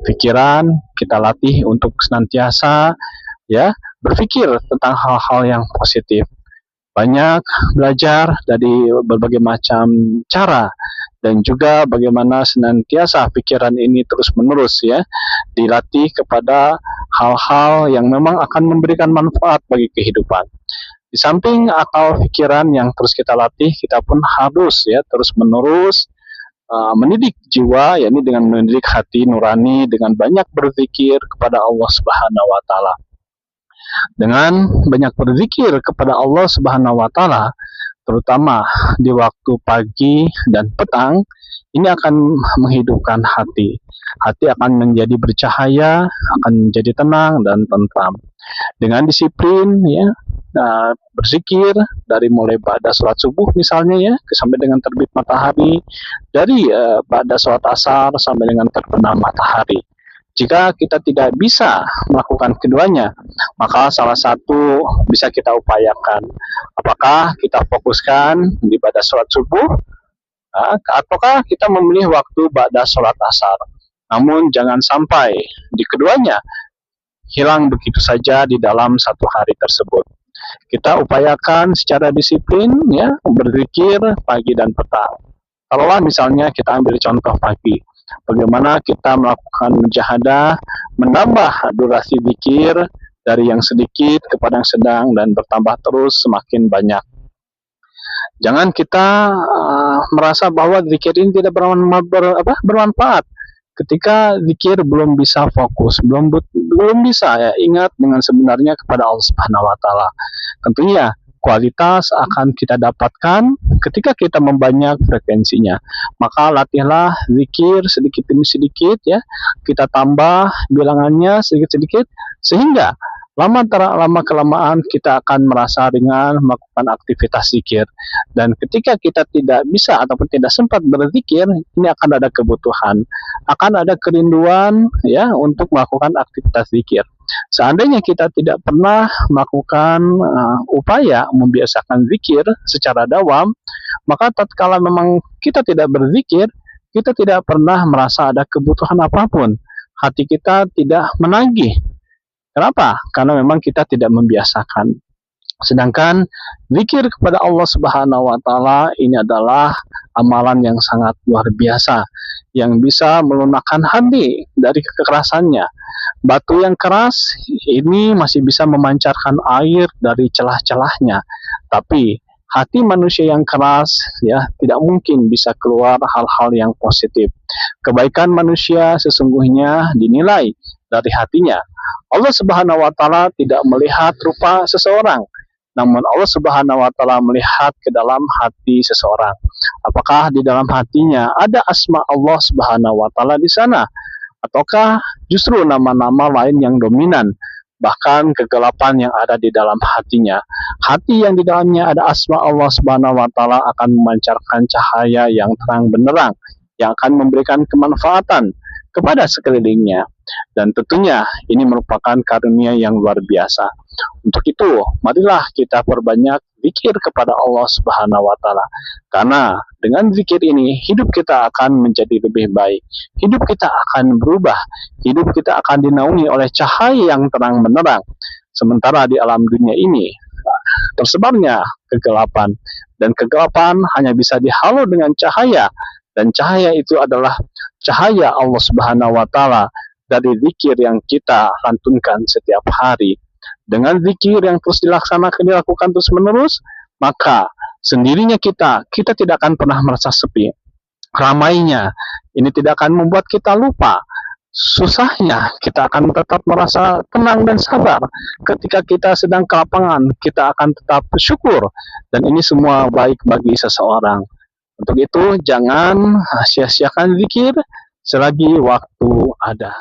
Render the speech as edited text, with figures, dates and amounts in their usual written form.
Pikiran kita latih untuk senantiasa ya berpikir tentang hal-hal yang positif. Banyak belajar dari berbagai macam cara dan juga bagaimana senantiasa pikiran ini terus-menerus ya dilatih kepada hal-hal yang memang akan memberikan manfaat bagi kehidupan. Di samping akal pikiran yang terus kita latih, kita pun harus ya terus-menerus mendidik jiwa, yakni dengan mendidik hati nurani dengan banyak berzikir kepada Allah Subhanahu wa taala. Dengan banyak berzikir kepada Allah Subhanahu wa taala, terutama di waktu pagi dan petang, ini akan menghidupkan hati. Hati akan menjadi bercahaya, akan menjadi tenang dan tentram. Dengan disiplin ya, berzikir dari mulai pada sholat subuh misalnya ya sampai dengan terbit matahari, dari pada sholat asar sampai dengan terbenam matahari. Jika kita tidak bisa melakukan keduanya, maka salah satu bisa kita upayakan. Apakah kita fokuskan di pada sholat subuh, ataukah kita memilih waktu pada sholat asar. Namun jangan sampai di keduanya hilang begitu saja di dalam satu hari tersebut. Kita upayakan secara disiplin ya berzikir pagi dan petang. Kalaulah misalnya kita ambil contoh pagi, bagaimana kita melakukan mujahadah, menambah durasi zikir dari yang sedikit kepada yang sedang dan bertambah terus semakin banyak. Jangan kita merasa bahwa zikir ini tidak bermanfaat. Ketika zikir belum bisa fokus, belum bisa ya ingat dengan sebenarnya kepada Allah Subhanahu wa taala. Tentunya kualitas akan kita dapatkan ketika kita membanyak frekuensinya. Maka latihlah zikir sedikit demi sedikit ya. Kita tambah bilangannya sedikit-sedikit sehingga lama kelamaan kita akan merasa ringan melakukan aktivitas zikir. Dan ketika kita tidak bisa ataupun tidak sempat berzikir, ini akan ada kebutuhan, akan ada kerinduan ya untuk melakukan aktivitas zikir. Seandainya kita tidak pernah melakukan upaya membiasakan zikir secara dawam, maka tatkala memang kita tidak berzikir, kita tidak pernah merasa ada kebutuhan apapun. Hati kita tidak menagih. Kenapa? Karena memang kita tidak membiasakan. Sedangkan zikir kepada Allah Subhanahu wa taala ini adalah amalan yang sangat luar biasa yang bisa melunakkan hati dari kekerasannya. Batu yang keras ini masih bisa memancarkan air dari celah-celahnya, tapi hati manusia yang keras ya tidak mungkin bisa keluar hal-hal yang positif. Kebaikan manusia sesungguhnya dinilai dari hatinya. Allah Subhanahu wa taala tidak melihat rupa seseorang, namun Allah Subhanahu wa taala melihat ke dalam hati seseorang. Apakah di dalam hatinya ada asma Allah Subhanahu wa taala di sana, ataukah justru nama-nama lain yang dominan, bahkan kegelapan yang ada di dalam hatinya. Hati yang di dalamnya ada asma Allah Subhanahu wa taala akan memancarkan cahaya yang terang benderang yang akan memberikan kemanfaatan kepada sekelilingnya. Dan tentunya ini merupakan karunia yang luar biasa. Untuk itu, marilah kita perbanyak zikir kepada Allah Subhanahu wa taala. Karena dengan zikir ini hidup kita akan menjadi lebih baik. Hidup kita akan berubah. Hidup kita akan dinaungi oleh cahaya yang terang benderang. Sementara di alam dunia ini tersebarnya kegelapan, dan kegelapan hanya bisa dihalau dengan cahaya, dan cahaya itu adalah cahaya Allah Subhanahu wa taala dari zikir yang kita lantunkan setiap hari. Dengan zikir yang terus dilakukan terus menerus, maka sendirinya kita tidak akan pernah merasa sepi. Ramainya ini tidak akan membuat kita lupa. Susahnya kita akan tetap merasa tenang dan sabar. Ketika kita sedang kelapangan, kita akan tetap bersyukur, dan ini semua baik bagi seseorang. Untuk itu jangan sia-siakan zikir selagi waktu ada.